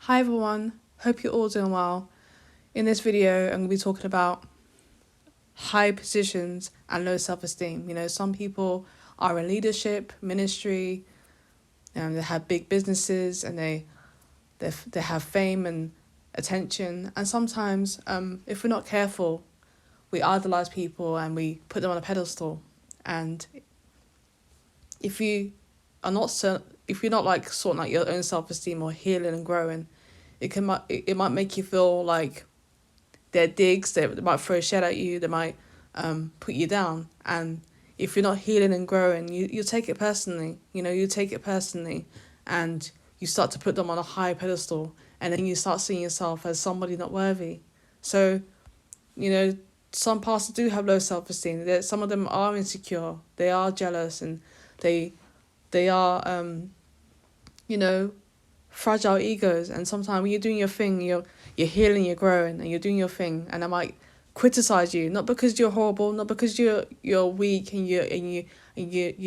Hi everyone, hope you're all doing well. In this video, I'm going to be talking about high positions and low self-esteem. Some people are in leadership, ministry, and they have big businesses and they have fame and attention. And sometimes, if we're not careful, we idolize people and we put them on a pedestal. And if you are not if you're not like sorting out your own self-esteem or healing and growing, it might make you feel like they're digs. They might throw shit at you. They might put you down. And if you're not healing and growing, you take it personally. You take it personally, and you start to put them on a high pedestal, and then you start seeing yourself as somebody not worthy. So, some pastors do have low self-esteem. Some of them are insecure. They are jealous, and they are fragile egos. And sometimes when you're doing your thing, you're healing, you're growing, and you're doing your thing, and I might criticize you, not because you're horrible, not because you're weak and you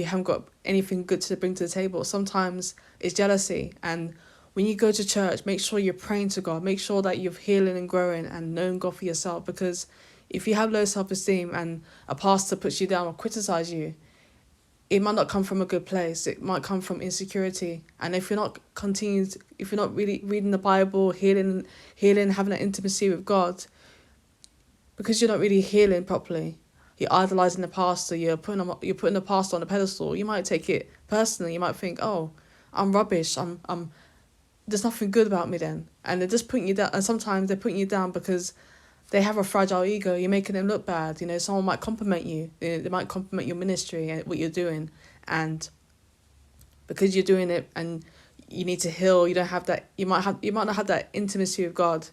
haven't got anything good to bring to the table. Sometimes it's jealousy. And when you go to church, make sure you're praying to God. Make sure that you're healing and growing and knowing God for yourself, because if you have low self-esteem and a pastor puts you down or criticize you, it might not come from a good place. It might come from insecurity. And if you're not really reading the Bible, healing, having an intimacy with God, because you're not really healing properly, you're idolizing the pastor, you're putting the pastor on a pedestal, you might take it personally. You might think, oh, I'm rubbish. There's nothing good about me then. And they're just putting you down. And sometimes they're putting you down because they have a fragile ego. You're making them look bad. Someone might compliment you. They might compliment your ministry and what you're doing. And because you're doing it and you need to heal, you don't have that. You might not have that intimacy with God.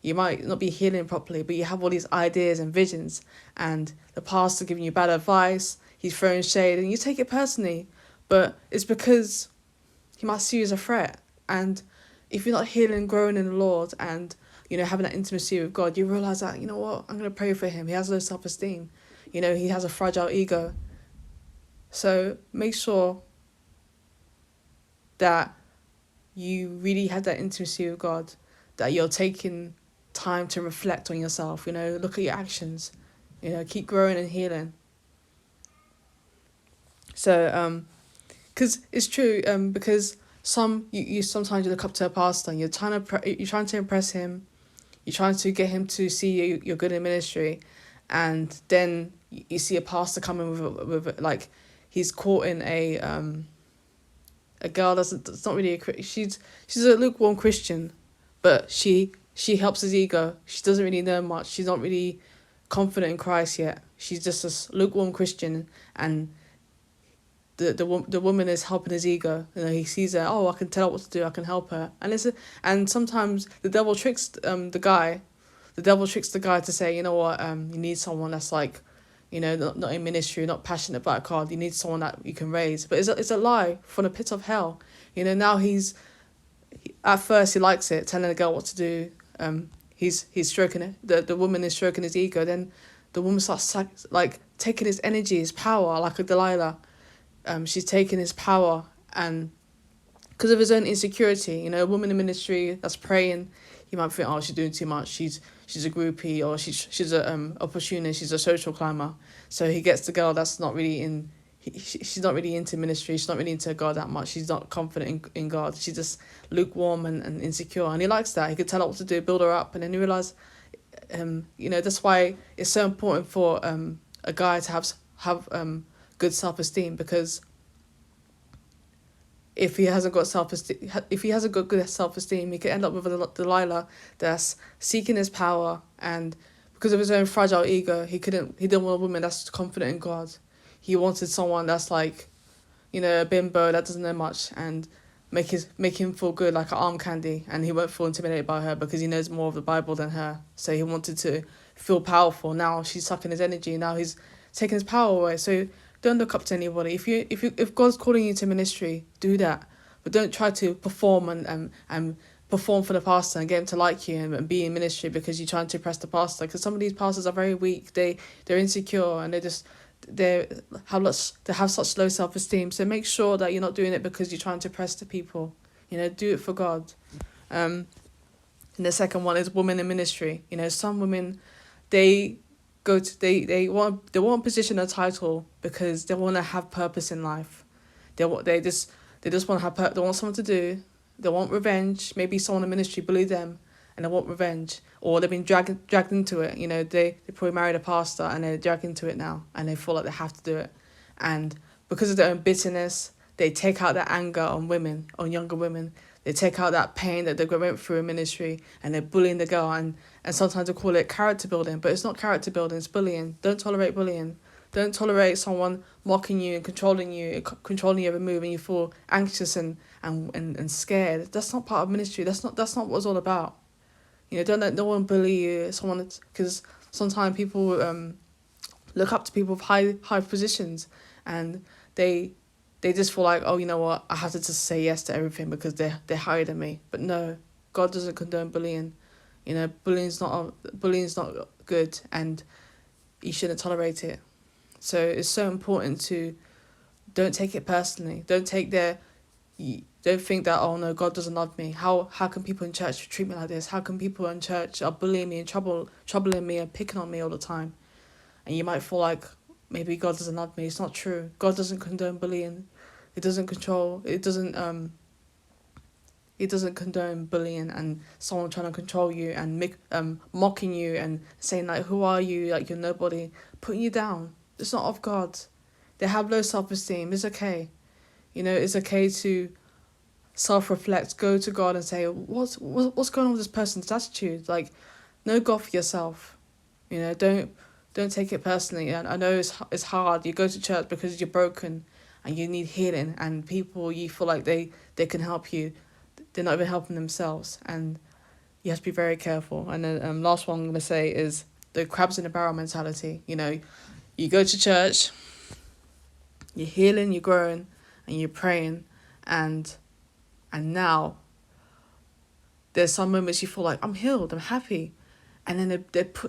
You might not be healing properly, but you have all these ideas and visions. And the pastor giving you bad advice, he's throwing shade, and you take it personally. But it's because he might see you as a threat. And if you're not healing and growing in the Lord and having that intimacy with God, you realise that, I'm going to pray for him. He has low self-esteem. He has a fragile ego. So make sure that you really have that intimacy with God, that you're taking time to reflect on yourself, look at your actions, keep growing and healing. So, because it's true, because you sometimes you look up to a pastor and you're trying to impress him. You're trying to get him to see you're good in ministry, and then you see a pastor coming with like he's courting a girl that's not really she's a lukewarm Christian, but she helps his ego. She doesn't really know much. She's not really confident in Christ yet. She's just a lukewarm Christian, and the woman is helping his ego. He sees her. Oh, I can tell her what to do. I can help her. And sometimes the devil tricks the guy. The devil tricks the guy to say, you know what, you need someone that's like, not in ministry, not passionate about God. You need someone that you can raise. But it's a lie from the pit of hell. Now at first he likes it, telling the girl what to do. He's stroking it. The woman is stroking his ego. Then the woman starts like taking his energy, his power, like a Delilah. She's taking his power, and because of his own insecurity, a woman in ministry that's praying, you might think, oh, she's doing too much. She's a groupie, or she's a opportunist. She's a social climber. So he gets the girl that's not really she's not really into ministry. She's not really into God that much. She's not confident in God. She's just lukewarm and insecure. And he likes that. He could tell her what to do, build her up, and then you realise, that's why it's so important for a guy to have good self-esteem, because if he hasn't got good self-esteem, he could end up with a Delilah that's seeking his power, and because of his own fragile ego, he didn't want a woman that's confident in God. He wanted someone that's like, a bimbo that doesn't know much, and make him feel good like an arm candy, and he won't feel intimidated by her because he knows more of the Bible than her. So he wanted to feel powerful. Now she's sucking his energy. Now he's taking his power away. So don't look up to anybody. If God's calling you to ministry, do that. But don't try to perform and perform for the pastor and get him to like you and be in ministry because you're trying to impress the pastor. Because some of these pastors are very weak. They're insecure, and they have such low self-esteem. So make sure that you're not doing it because you're trying to impress the people. Do it for God. And the second one is women in ministry. You know, some women, they go to they want a position or title because they want to have purpose in life. They just want to they want someone to do. They want revenge. Maybe someone in ministry bullied them, and they want revenge, or they've been dragged into it. You know, they probably married a pastor and they're dragged into it now, and they feel like they have to do it, and because of their own bitterness, they take out their anger on women, on younger women. They take out that pain that they went through in ministry, and they're bullying the girl, and sometimes they call it character building, but it's not character building, it's bullying. Don't tolerate bullying. Don't tolerate someone mocking you and controlling you every move, and you feel anxious and scared. That's not part of ministry. That's not what it's all about. You know, don't let no one bully you. Because sometimes people look up to people with high positions, and they just feel like, oh, you know what, I have to just say yes to everything because they're higher than me. But no, God doesn't condone bullying. You know, bullying's not good, and you shouldn't tolerate it. So it's so important to don't take it personally. Don't think that, oh no, God doesn't love me. How can people in church treat me like this? How can people in church are bullying me and troubling me and picking on me all the time? And you might feel like maybe God doesn't love me. It's not true. God doesn't condone bullying. It doesn't condone bullying and someone trying to control you and mocking you and saying like, who are you? Like, you're nobody. Putting you down. It's not of God. They have low self-esteem. It's okay. You know, it's okay to self-reflect, go to God and say, what's going on with this person's attitude? Like, know God for yourself. You know, don't take it personally. And I know it's hard. You go to church because you're broken and you need healing, and people, you feel like they can help you. They're not even helping themselves, and you have to be very careful. And then last one I'm going to say is the crabs in the barrel mentality. You know, you go to church, you're healing, you're growing, and you're praying, and now there's some moments you feel like, I'm healed, I'm happy, and then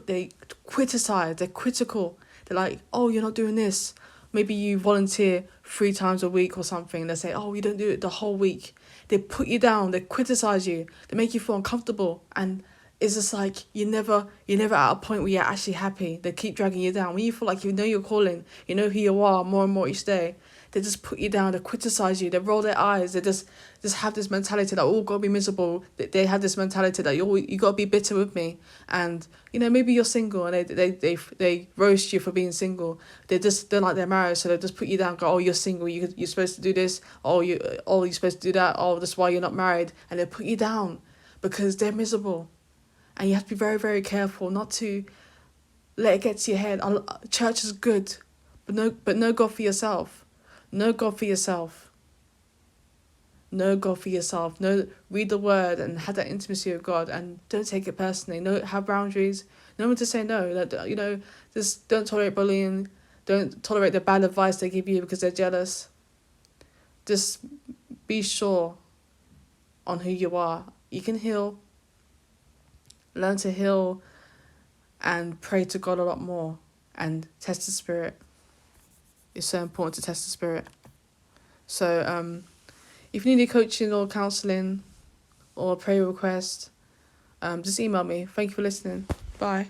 they criticize, they're critical. They're like, oh, you're not doing this. Maybe you volunteer 3 times a week or something. They say, oh, you don't do it the whole week. They put you down, they criticize you, they make you feel uncomfortable, and it's just like you're never at a point where you're actually happy. They keep dragging you down. When you feel like you know your calling, you know who you are more and more each day, they just put you down, they criticize you, they roll their eyes, they just have this mentality that, oh, gotta be miserable. They have this mentality that you gotta be bitter with me. And, you know, maybe you're single and they roast you for being single. They just don't like their marriage, so they just put you down, go, oh, you're single, you're supposed to do this, you're supposed to do that, that's why you're not married. And they put you down because they're miserable. And you have to be very, very careful not to let it get to your head. Church is good, but know God for yourself. Know God for yourself. Know God for yourself. Read the word and have that intimacy with God, and don't take it personally. Have boundaries. Know when to say no. You know, just don't tolerate bullying. Don't tolerate the bad advice they give you because they're jealous. Just be sure on who you are. You can heal. Learn to heal and pray to God a lot more and test the spirit. It's so important to test the spirit. So if you need any coaching or counselling or a prayer request, just email me. Thank you for listening. Bye.